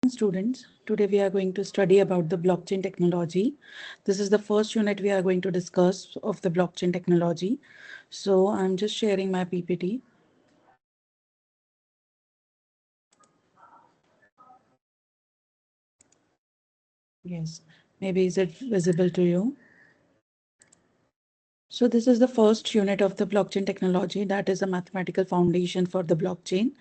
students. Today we are going to study about the blockchain technology. This is the first unit we are going to discuss of the blockchain technology. So I'm just sharing my PPT. Yes, maybe is it visible to you? So this is the first unit of the blockchain technology, that is a mathematical foundation for the blockchain.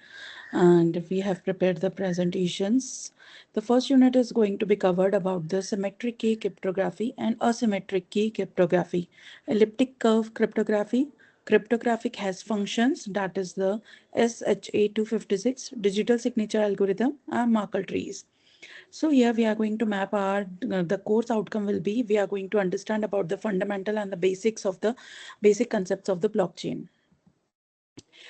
And we have prepared the presentations. The first unit is going to be covered about the symmetric key cryptography and asymmetric key cryptography, elliptic curve cryptography, cryptographic hash functions, that is the SHA-256, digital signature algorithm, and Merkle trees. So here we are going to map the course outcome will be, we are going to understand about the fundamental and the basic concepts of the blockchain.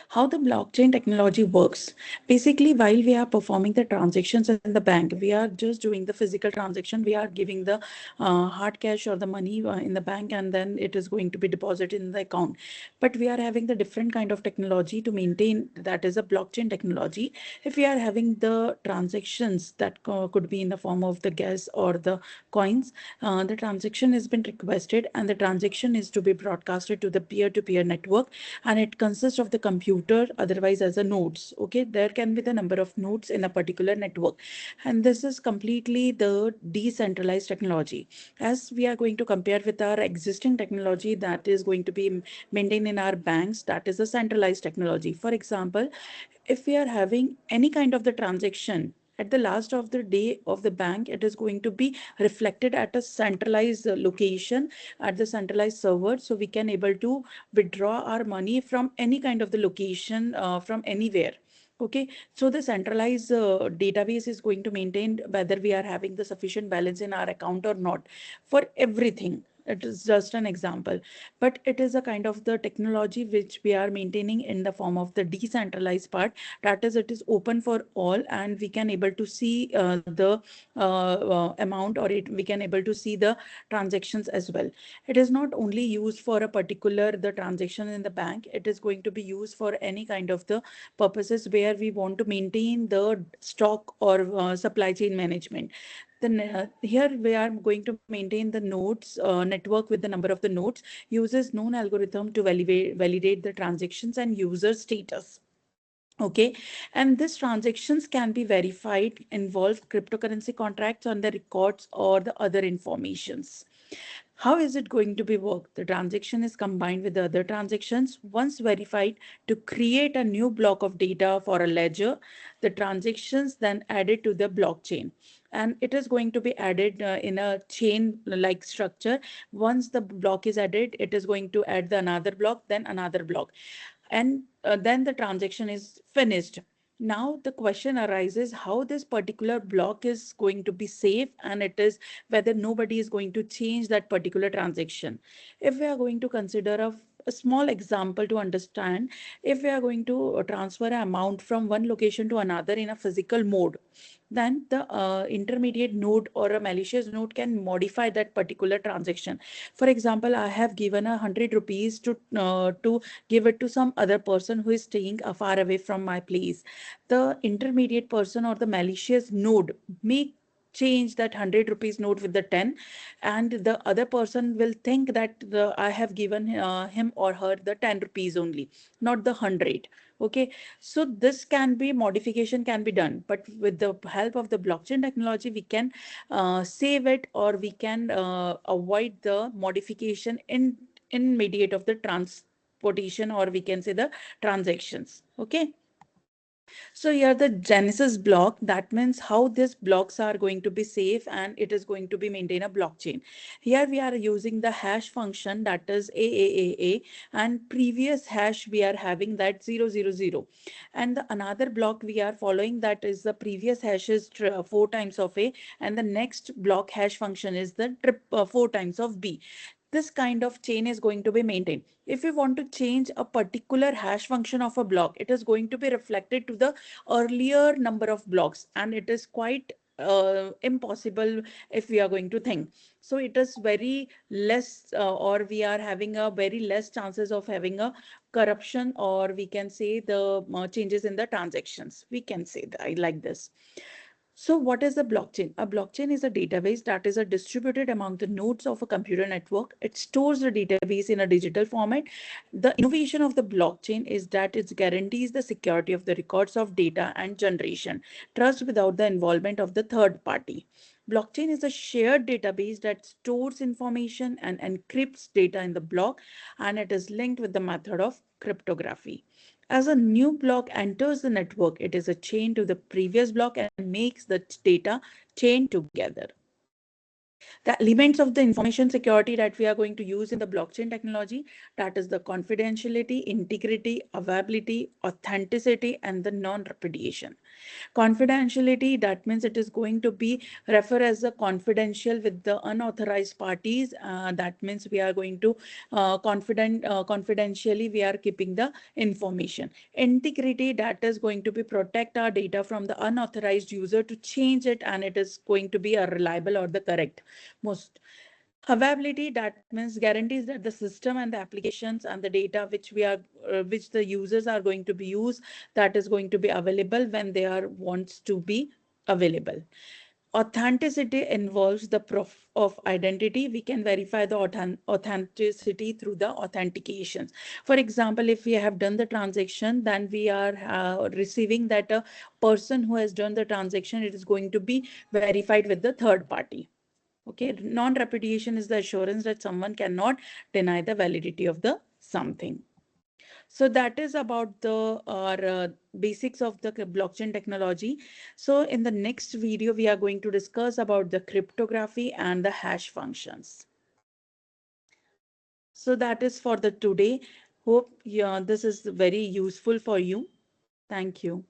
How the blockchain technology works. Basically, while we are performing the transactions in the bank, we are just doing the physical transaction. We are giving the hard cash or the money in the bank, and then it is going to be deposited in the account. But we are having the different kind of technology to maintain, that is a blockchain technology. If we are having the transactions that could be in the form of the gas or the coins, the transaction has been requested and the transaction is to be broadcasted to the peer-to-peer network, and it consists of the computer, otherwise as a nodes. Okay, there can be the number of nodes in a particular network, and this is completely the decentralized technology. As we are going to compare with our existing technology that is going to be maintained in our banks, that is a centralized technology. For example, if we are having any kind of the transaction at the last of the day of the bank, it is going to be reflected at a centralized location, at the centralized server, so we can able to withdraw our money from any kind of the location, from anywhere. Okay, so the centralized database is going to maintain whether we are having the sufficient balance in our account or not, for everything. It is just an example, but it is a kind of the technology which we are maintaining in the form of the decentralized part. That is, it is open for all, and we can able to see the amount, or we can able to see the transactions as well. It is not only used for a particular the transaction in the bank, it is going to be used for any kind of the purposes where we want to maintain the stock or supply chain management. Then here we are going to maintain the nodes network with the number of the nodes, uses known algorithm to validate the transactions and user status. Okay, and these transactions can be verified, involve cryptocurrency contracts on the records or the other informations. How is it going to be worked? The transaction is combined with the other transactions. Once verified, to create a new block of data for a ledger, the transactions then added to the blockchain. And it is going to be added in a chain like structure. Once the block is added, it is going to add the another block, then another block. And then the transaction is finished. Now the question arises how this particular block is going to be safe, and it is whether nobody is going to change that particular transaction. If we are going to consider a small example to understand, if we are going to transfer an amount from one location to another in a physical mode, then the intermediate node or a malicious node can modify that particular transaction. For example, I have given 100 rupees to give it to some other person who is staying far away from my place. The intermediate person or the malicious node may change that 100 rupees note with the 10, and the other person will think that I have given him or her the 10 rupees only, not the 100. Okay, so this can be modification can be done, but with the help of the blockchain technology we can save it, or we can avoid the modification in mediate of the transportation, or we can say the transactions. Okay, so here the Genesis block, that means how these blocks are going to be safe and it is going to be maintain a blockchain. Here we are using the hash function, that is AAAA, and previous hash we are having that 000. And the another block we are following, that is the previous hash is 4 times of A, and the next block hash function is the 4 times of B. This kind of chain is going to be maintained. If we want to change a particular hash function of a block, it is going to be reflected to the earlier number of blocks, and it is quite impossible if we are going to think. So it is very less, or we are having a very less chances of having a corruption, or we can say the changes in the transactions. We can say that I like this. So what is a blockchain? A blockchain is a database that is distributed among the nodes of a computer network. It stores the database in a digital format. The innovation of the blockchain is that it guarantees the security of the records of data and generation, trust without the involvement of the third party. Blockchain is a shared database that stores information and encrypts data in the block, and it is linked with the method of cryptography. As a new block enters the network, it is a chain to the previous block and makes the data chain together. The elements of the information security that we are going to use in the blockchain technology, that is the confidentiality, integrity, availability, authenticity, and the non-repudiation. Confidentiality, that means it is going to be refer as a confidential with the unauthorized parties. That means we are going to confidentially we are keeping the information. Integrity, that is going to be protect our data from the unauthorized user to change it, and it is going to be a reliable or the correct most. Availability, that means guarantees that the system and the applications and the data which we are which the users are going to be used, that is going to be available when they are wants to be available. Authenticity involves the proof of identity. We can verify the authenticity through the authentications. For example, if we have done the transaction, then we are receiving that a person who has done the transaction, it is going to be verified with the third party. Okay, non-repudiation is the assurance that someone cannot deny the validity of the something. So that is about the basics of the blockchain technology. So in the next video, we are going to discuss about the cryptography and the hash functions. So that is for the today. Hope this is very useful for you. Thank you.